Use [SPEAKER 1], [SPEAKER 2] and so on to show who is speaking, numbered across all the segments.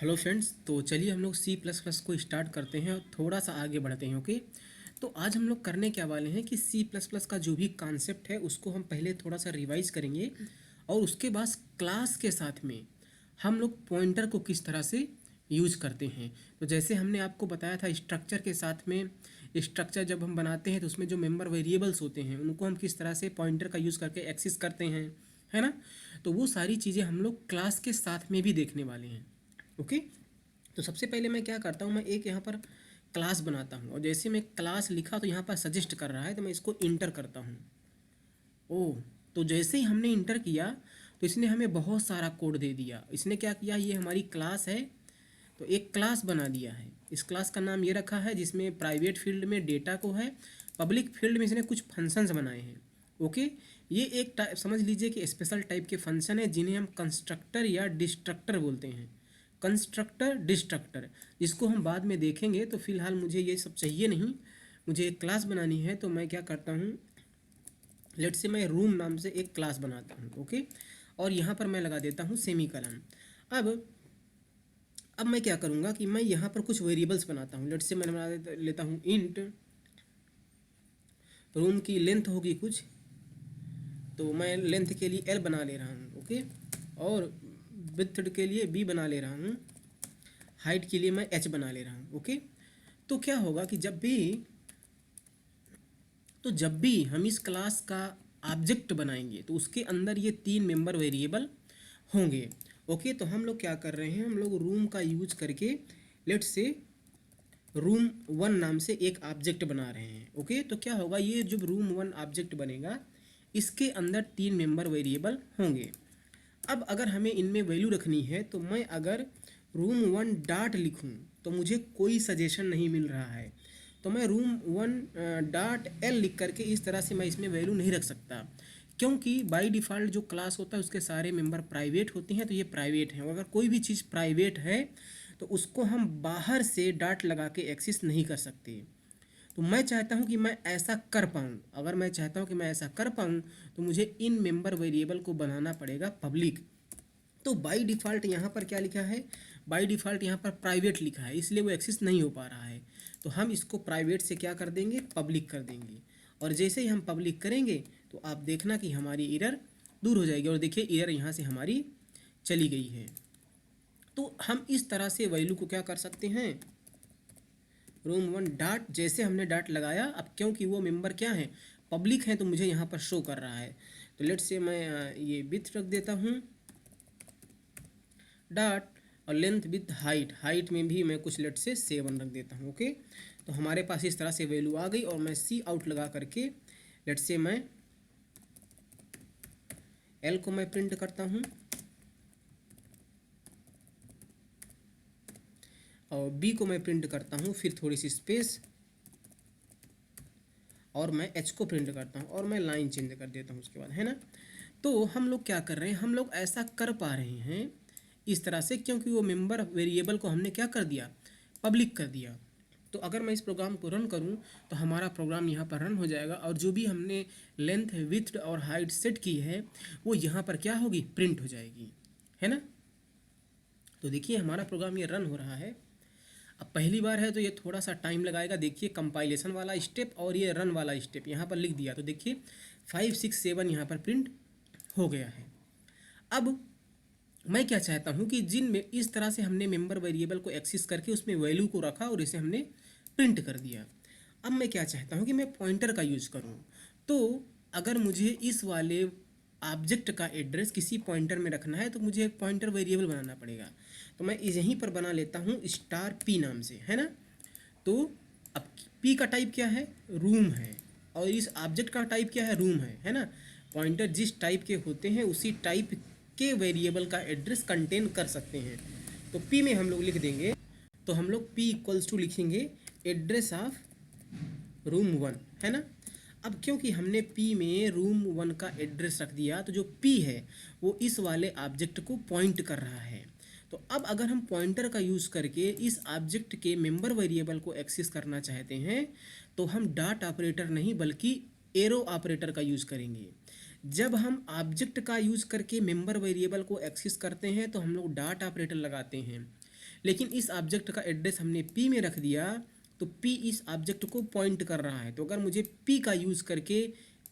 [SPEAKER 1] Hello friends, तो चलिए हम लोग सी प्लस प्लस को स्टार्ट करते हैं और थोड़ा सा आगे बढ़ते हैं। ओके, तो आज हम लोग करने क्या वाले हैं कि सी प्लस प्लस का जो भी कॉन्सेप्ट है उसको हम पहले थोड़ा सा रिवाइज करेंगे और उसके बाद क्लास के साथ में हम लोग पॉइंटर को किस तरह से यूज करते हैं। तो जैसे हमने आपको बताया था स्ट्रक्चर के साथ में, स्ट्रक्चर जब हम बनाते हैं तो उसमें जो मेंबर वेरिएबल्स होते हैं उनको हम किस तरह से पॉइंटर का यूज़ करके एक्सेस करते हैं, है ना। तो वो सारी चीज़ें हम लोग क्लास के साथ में भी देखने वाले हैं। ओके, तो सबसे पहले मैं क्या करता हूँ, मैं एक यहाँ पर क्लास बनाता हूँ और जैसे मैं क्लास लिखा तो यहाँ पर सजेस्ट कर रहा है तो मैं इसको इंटर करता हूँ। ओह, तो जैसे ही हमने इंटर किया तो इसने हमें बहुत सारा कोड दे दिया। इसने क्या किया, ये हमारी क्लास है तो एक क्लास बना दिया है। इस क्लास का नाम ये रखा है जिसमें प्राइवेट फील्ड में डेटा को है, पब्लिक फील्ड में इसने कुछ फंक्शंस बनाए हैं। ओके, ये एक टाइप समझ लीजिए कि स्पेशल टाइप के फंक्शन है जिन्हें हम कंस्ट्रक्टर या डिस्ट्रक्टर बोलते हैं। कंस्ट्रक्टर डिस्ट्रक्टर जिसको हम बाद में देखेंगे, तो फिलहाल मुझे ये सब चाहिए नहीं, मुझे एक क्लास बनानी है। तो मैं क्या करता हूँ, लेट से मैं रूम नाम से एक क्लास बनाता हूँ। ओके, और यहाँ पर मैं लगा देता हूँ सेमीकलन। अब मैं क्या करूँगा कि मैं यहाँ पर कुछ वेरिएबल्स बनाता हूँ। लेट से मैं बना लेता हूँ इंट रूम की लेंथ होगी कुछ, तो मैं लेंथ के लिए एल बना ले रहा हूँ। ओके, और विड्थ के लिए बी बना ले रहा हूँ, हाइट के लिए मैं एच बना ले रहा हूँ। ओके, तो क्या होगा कि जब भी हम इस क्लास का ऑब्जेक्ट बनाएंगे तो उसके अंदर ये 3 मेंबर वेरिएबल होंगे। ओके, तो हम लोग क्या कर रहे हैं, हम लोग रूम का यूज करके लेट से रूम 1 नाम से एक ऑब्जेक्ट बना रहे हैं। ओके, तो क्या होगा, ये जब रूम 1 ऑब्जेक्ट बनेगा इसके अंदर 3 मेंबर वेरिएबल होंगे। अब अगर हमें इनमें वैल्यू रखनी है तो मैं अगर रूम 1 डॉट लिखूँ तो मुझे कोई सजेशन नहीं मिल रहा है, तो मैं रूम 1 डॉट एल लिख करके इस तरह से मैं इसमें वैल्यू नहीं रख सकता, क्योंकि बाय डिफ़ॉल्ट जो क्लास होता है उसके सारे मेंबर प्राइवेट होते हैं। तो ये प्राइवेट हैं, अगर कोई भी चीज़ प्राइवेट है तो उसको हम बाहर से डॉट लगा के एक्सेस नहीं कर सकते। तो मैं चाहता हूं कि मैं ऐसा कर पाऊं, अगर मैं चाहता हूं कि मैं ऐसा कर पाऊं तो मुझे इन मेंबर वेरिएबल को बनाना पड़ेगा पब्लिक। तो बाय डिफ़ॉल्ट यहाँ पर क्या लिखा है, बाय डिफ़ॉल्ट यहाँ पर प्राइवेट लिखा है, इसलिए वो एक्सेस नहीं हो पा रहा है। तो हम इसको प्राइवेट से क्या कर देंगे, पब्लिक कर देंगे। और जैसे ही हम पब्लिक करेंगे तो आप देखना कि हमारी एरर दूर हो जाएगी। और देखिए एरर यहाँ से हमारी चली गई है। तो हम इस तरह से वैल्यू को क्या कर सकते हैं, रूम 1 डॉट, जैसे हमने डॉट लगाया, अब क्योंकि वो मेंबर क्या है, पब्लिक है, तो मुझे यहाँ पर शो कर रहा है। तो लेट से मैं ये विड्थ रख देता हूँ डॉट, और लेंथ विथ हाइट, हाइट में भी मैं कुछ लेट से 7 रख देता हूँ। ओके, तो हमारे पास इस तरह से वैल्यू आ गई और मैं सी आउट लगा करके लेट से मैं एल को मैं प्रिंट करता हूँ और बी को मैं प्रिंट करता हूँ, फिर थोड़ी सी स्पेस, और मैं एच को प्रिंट करता हूँ और मैं लाइन चेंज कर देता हूँ उसके बाद, है ना। तो हम लोग क्या कर रहे हैं, हम लोग ऐसा कर पा रहे हैं इस तरह से क्योंकि वो मेंबर वेरिएबल को हमने क्या कर दिया, पब्लिक कर दिया। तो अगर मैं इस प्रोग्राम को रन करूं तो हमारा प्रोग्राम यहाँ पर रन हो जाएगा और जो भी हमने लेंथ विड्थ और हाइट सेट की है वो यहाँ पर क्या होगी, प्रिंट हो जाएगी, है ना। तो देखिए हमारा प्रोग्राम ये रन हो रहा है। अब पहली बार है तो ये थोड़ा सा टाइम लगाएगा। देखिए कंपाइलेशन वाला स्टेप और ये रन वाला स्टेप यहाँ पर लिख दिया, तो देखिए 5 6 7 यहाँ पर प्रिंट हो गया है। अब मैं क्या चाहता हूँ कि जिन में इस तरह से हमने मेंबर वेरिएबल को एक्सेस करके उसमें वैल्यू को रखा और इसे हमने प्रिंट कर दिया, अब मैं क्या चाहता हूँ कि मैं पॉइंटर का यूज़ करूँ। तो अगर मुझे इस वाले ऑब्जेक्ट का एड्रेस किसी पॉइंटर में रखना है तो मुझे एक पॉइंटर वेरिएबल बनाना पड़ेगा। तो मैं यहीं पर बना लेता हूँ स्टार पी नाम से, है ना। तो अब पी का टाइप क्या है, रूम है, और इस ऑब्जेक्ट का टाइप क्या है, रूम है ना। पॉइंटर जिस टाइप के होते हैं उसी टाइप के वेरिएबल का एड्रेस कंटेन कर सकते हैं। तो पी में हम लोग लिख देंगे, तो हम लोग पी इक्वल्स टू लिखेंगे एड्रेस ऑफ रूम 1, है ना। अब क्योंकि हमने पी में रूम 1 का एड्रेस रख दिया तो जो पी है वो इस वाले ऑब्जेक्ट को पॉइंट कर रहा है। तो अब अगर हम पॉइंटर का यूज़ करके इस ऑब्जेक्ट के मेंबर वेरिएबल को एक्सेस करना चाहते हैं तो हम डॉट ऑपरेटर नहीं बल्कि एरो ऑपरेटर का यूज़ करेंगे। जब हम ऑब्जेक्ट का यूज़ करके मेंबर वेरिएबल को एक्सेस करते हैं तो हम लोग डॉट ऑपरेटर लगाते हैं, लेकिन इस ऑब्जेक्ट का एड्रेस हमने पी में रख दिया तो पी इस ऑब्जेक्ट को पॉइंट कर रहा है। तो अगर मुझे पी का यूज़ करके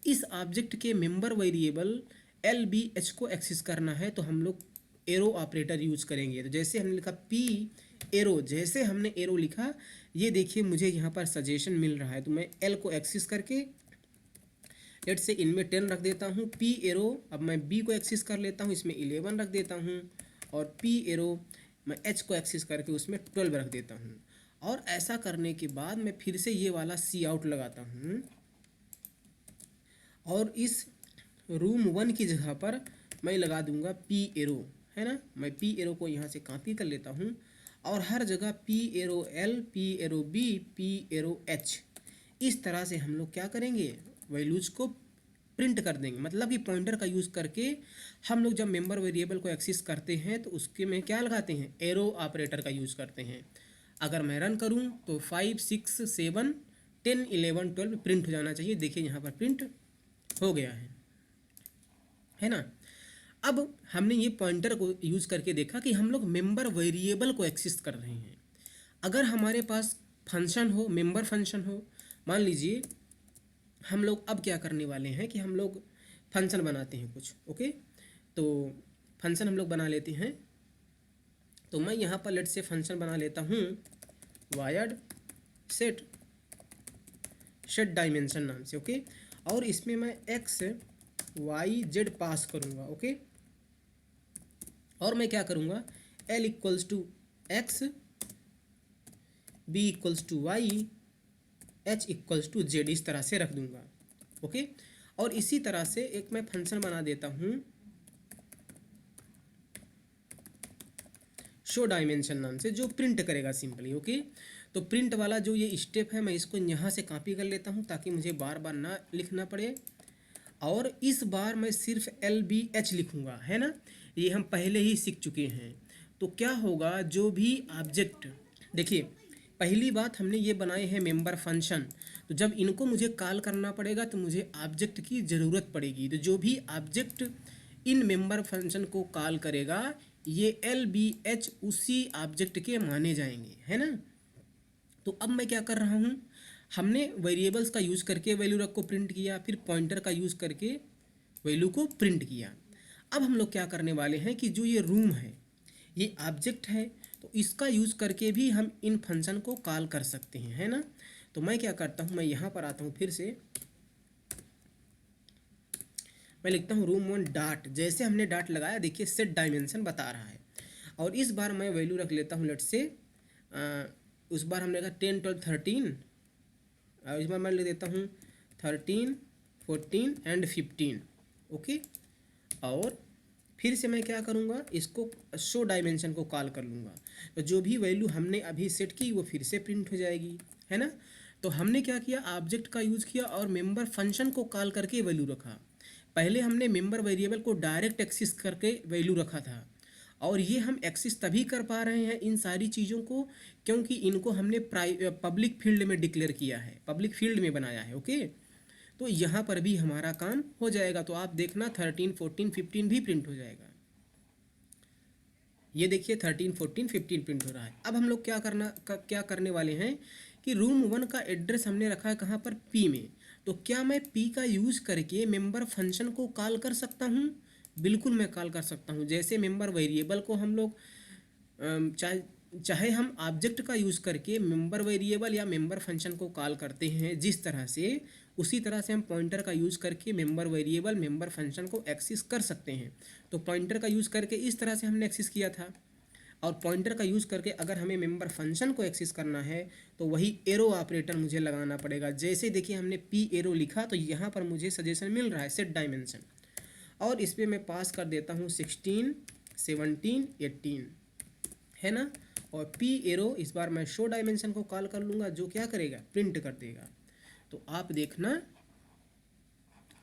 [SPEAKER 1] इस ऑब्जेक्ट के member variable L B H को एक्सेस करना है तो हम लोग एरो ऑपरेटर यूज करेंगे। तो जैसे हमने लिखा पी एरो, जैसे हमने एरो लिखा, ये देखिए मुझे यहाँ पर सजेशन मिल रहा है। तो मैं एल को एक्सेस करके लेट से इनमें 10 रख देता हूँ, पी एरो अब मैं बी को एक्सेस कर लेता हूँ, इसमें 11 रख देता हूँ, और पी एरो मैं एच को एक्सेस करके उसमें 12 रख देता हूँ। और ऐसा करने के बाद मैं फिर से ये वाला सी आउट लगाता हूँ और इस रूम 1 की जगह पर मैं लगा दूंगा पी एरो, है ना। मैं पी एरो को यहाँ से कॉपी कर लेता हूँ और हर जगह P arrow L, P arrow B, P arrow H, इस तरह से हम लोग क्या करेंगे, वैल्यूज को प्रिंट कर देंगे। मतलब कि पॉइंटर का यूज़ करके हम लोग जब मेंबर वेरिएबल को एक्सेस करते हैं तो उसके में क्या लगाते हैं, एरो ऑपरेटर का यूज़ करते हैं। अगर मैं रन करूं तो 5, 6, 7, 10, 11, 12 प्रिंट हो जाना चाहिए। देखिए यहाँ पर प्रिंट हो गया है ना। अब हमने ये पॉइंटर को यूज़ करके देखा कि हम लोग मेंबर वेरिएबल को एक्सेस कर रहे हैं। अगर हमारे पास फंक्शन हो, मेंबर फंक्शन हो, मान लीजिए हम लोग अब क्या करने वाले हैं कि हम लोग फंक्शन बनाते हैं कुछ, ओके। तो फंक्शन हम लोग बना लेते हैं। तो मैं यहाँ पर लेट से फंक्शन बना लेता हूँ वायर्ड सेट डायमेंशन नाम से, ओके। और इसमें मैं एक्स वाई जेड पास करूँगा, ओके। और मैं क्या करूँगा, L equals to X, B equals to Y, H equals to Z, इस तरह से रख दूंगा, ओके। और इसी तरह से एक मैं फंक्शन बना देता हूँ शो डायमेंशन नाम से, जो प्रिंट करेगा सिंपली, ओके। तो प्रिंट वाला जो ये स्टेप है मैं इसको यहाँ से कॉपी कर लेता हूँ ताकि मुझे बार बार ना लिखना पड़े। और इस बार मैं सिर्फ एल बी एच लिखूँगा, है ना। ये हम पहले ही सीख चुके हैं। तो क्या होगा, जो भी ऑब्जेक्ट, देखिए पहली बात हमने ये बनाए हैं मेंबर फंक्शन, तो जब इनको मुझे कॉल करना पड़ेगा तो मुझे ऑब्जेक्ट की ज़रूरत पड़ेगी। तो जो भी ऑब्जेक्ट इन मेंबर फंक्शन को कॉल करेगा ये एल बी एच उसी ऑब्जेक्ट के माने जाएंगे, है ना। तो अब मैं क्या कर रहा हूँ, हमने वेरिएबल्स का यूज़ करके वैल्यू रख को प्रिंट किया, फिर पॉइंटर का यूज़ करके वैल्यू को प्रिंट किया। अब हम लोग क्या करने वाले हैं कि जो ये रूम है ये ऑब्जेक्ट है, तो इसका यूज़ करके भी हम इन फंक्शन को कॉल कर सकते हैं, है ना। तो मैं क्या करता हूँ, मैं यहाँ पर आता हूँ, फिर से मैं लिखता हूँ रूम 1 डॉट, जैसे हमने डॉट लगाया देखिए सेट डायमेंशन बता रहा है। और इस बार मैं वैल्यू रख लेता हूँ लेट से उस बार हमने कहा 10, 12, 13, और इस बार मैं लिख देता हूँ 13, 14 एंड 15, ओके। और फिर से मैं क्या करूँगा, इसको शो डायमेंशन को कॉल कर लूँगा। तो जो भी वैल्यू हमने अभी सेट की वो फिर से प्रिंट हो जाएगी, है ना। तो हमने क्या किया, ऑब्जेक्ट का यूज़ किया और मेंबर फंक्शन को कॉल करके वैल्यू रखा। पहले हमने मेंबर वेरिएबल को डायरेक्ट एक्सेस करके वैल्यू रखा था, और ये हम एक्सेस तभी कर पा रहे हैं इन सारी चीज़ों को क्योंकि इनको हमने पब्लिक फील्ड में डिक्लेयर किया है, पब्लिक फील्ड में बनाया है, ओके। तो यहाँ पर भी हमारा काम हो जाएगा। तो आप देखना 13, 14, 15 भी प्रिंट हो जाएगा। ये देखिए 13, 14, 15 प्रिंट हो रहा है। अब हम लोग क्या करने वाले हैं कि रूम 1 का एड्रेस हमने रखा है कहाँ पर, पी में। तो क्या मैं पी का यूज़ करके मेंबर फंक्शन को कॉल कर सकता हूँ? बिल्कुल मैं कॉल कर सकता हूँ। जैसे मेंबर वेरिएबल को हम लोग चाहे हम ऑब्जेक्ट का यूज़ करके मेंबर वेरिएबल या मेंबर फंक्शन को कॉल करते हैं जिस तरह से, उसी तरह से हम पॉइंटर का यूज़ करके मेंबर वेरिएबल मेंबर फंक्शन को एक्सेस कर सकते हैं। तो पॉइंटर का यूज़ करके इस तरह से हमने एक्सेस किया था, और पॉइंटर का यूज़ करके अगर हमें मेंबर फंक्शन को एक्सेस करना है तो वही एरो ऑपरेटर मुझे लगाना पड़ेगा। जैसे देखिए हमने पी एरो लिखा तो यहाँ पर मुझे सजेशन मिल रहा है सेट डायमेंशन, और इस पर मैं पास कर देता हूँ 16, 17, 18, है ना। और पी एरो इस बार मैं शो डायमेंशन को कॉल कर लूँगा जो क्या करेगा, प्रिंट कर देगा। तो आप देखना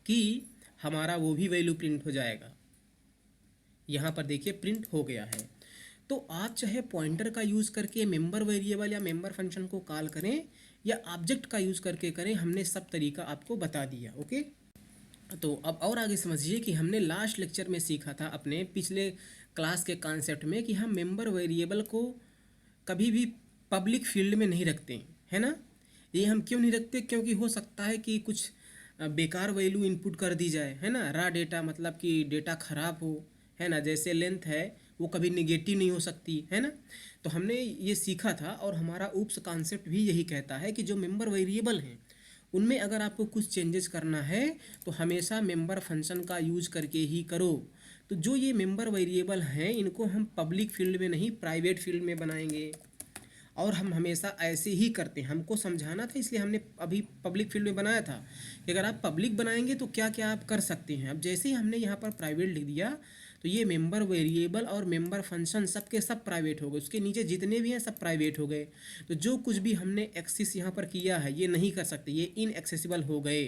[SPEAKER 1] कि हमारा वो भी वैल्यू प्रिंट हो जाएगा। यहाँ पर देखिए प्रिंट हो गया है। तो आप चाहे पॉइंटर का यूज़ करके मेंबर वेरिएबल या मेंबर फंक्शन को कॉल करें या ऑब्जेक्ट का यूज़ करके करें, हमने सब तरीका आपको बता दिया, ओके। तो अब और आगे समझिए कि हमने लास्ट लेक्चर में सीखा था अपने पिछले क्लास के कॉन्सेप्ट में कि हम मेंबर वेरिएबल को कभी भी पब्लिक फील्ड में नहीं रखते, है ना। ये हम क्यों नहीं रखते, क्योंकि हो सकता है कि कुछ बेकार वैल्यू इनपुट कर दी जाए, है ना। रा डेटा मतलब कि डेटा ख़राब हो, है ना। जैसे लेंथ है वो कभी निगेटिव नहीं हो सकती, है ना। तो हमने ये सीखा था और हमारा ऊप्स कॉन्सेप्ट भी यही कहता है कि जो मेंबर वेरिएबल हैं उनमें अगर आपको कुछ चेंजेस करना है तो हमेशा मेंबर फंक्शन का यूज करके ही करो। तो जो ये मेंबर वेरिएबल हैं इनको हम पब्लिक फील्ड में नहीं प्राइवेट फील्ड में बनाएंगे, और हम हमेशा ऐसे ही करते हैं। हमको समझाना था इसलिए हमने अभी पब्लिक फील्ड में बनाया था कि अगर आप पब्लिक बनाएंगे तो क्या क्या आप कर सकते हैं। अब जैसे ही हमने यहाँ पर प्राइवेट लिख दिया तो ये मेंबर वेरिएबल और मेंबर फंक्शन सब के सब प्राइवेट हो गए, उसके नीचे जितने भी हैं सब प्राइवेट हो गए। तो जो कुछ भी हमने एक्सेस यहाँ पर किया है ये नहीं कर सकते, ये इनएक्सेसिबल हो गए,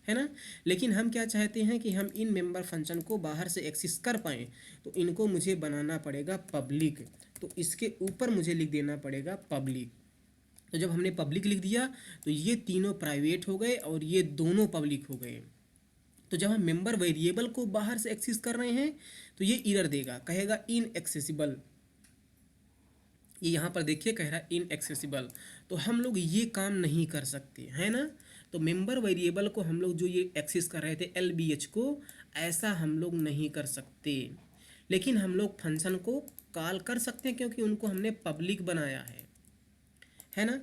[SPEAKER 1] है ना। लेकिन हम क्या चाहते हैं कि हम इन मेंबर फंक्शन को बाहर से एक्सेस कर पाएँ, तो इनको मुझे बनाना पड़ेगा पब्लिक। तो इसके ऊपर मुझे लिख देना पड़ेगा पब्लिक। तो जब हमने पब्लिक लिख दिया तो ये तीनों प्राइवेट हो गए और ये दोनों पब्लिक हो गए। तो जब हम मेंबर वेरिएबल को बाहर से एक्सेस कर रहे हैं तो ये एरर देगा, कहेगा इनएक्सेसिबल। ये यहाँ पर देखिए कह रहा है इनएक्सेसिबल। तो हम लोग ये काम नहीं कर सकते, है ना। तो मेंबर वेरिएबल को हम लोग जो ये एक्सेस कर रहे थे LBH को, ऐसा हम लोग नहीं कर सकते। लेकिन हम लोग फंक्शन को कॉल कर सकते हैं क्योंकि उनको हमने पब्लिक बनाया है ना।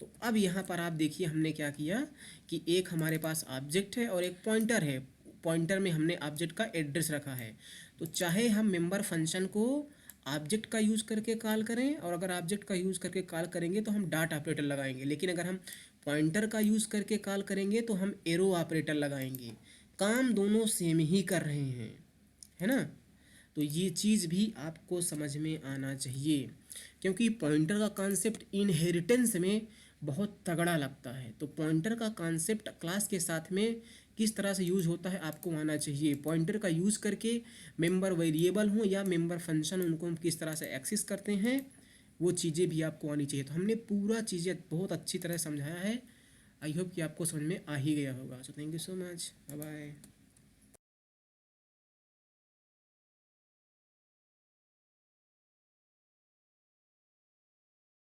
[SPEAKER 1] तो अब यहाँ पर आप देखिए हमने क्या किया कि एक हमारे पास ऑब्जेक्ट है और एक पॉइंटर है। पॉइंटर में हमने ऑब्जेक्ट का एड्रेस रखा है। तो चाहे हम मेंबर फंक्शन को ऑब्जेक्ट का यूज़ करके कॉल करें, और अगर ऑब्जेक्ट का यूज़ करके कॉल करेंगे तो हम डॉट ऑपरेटर लगाएंगे, लेकिन अगर हम पॉइंटर का यूज़ करके कॉल करेंगे तो हम एरो ऑपरेटर लगाएंगे। काम दोनों सेम ही कर रहे हैं, है ना। तो ये चीज़ भी आपको समझ में आना चाहिए, क्योंकि पॉइंटर का कॉन्सेप्ट इनहेरिटेंस में बहुत तगड़ा लगता है। तो पॉइंटर का कॉन्सेप्ट क्लास के साथ में किस तरह से यूज़ होता है आपको आना चाहिए। पॉइंटर का यूज़ करके मेंबर वेरिएबल हो या मेंबर फंक्शन, उनको हम किस तरह से एक्सेस करते हैं वो चीज़ें भी आपको आनी चाहिए। तो हमने पूरा चीज़ें बहुत अच्छी तरह समझाया है। आई होप कि आपको समझ में आ ही गया होगा। So thank you so much, bye bye.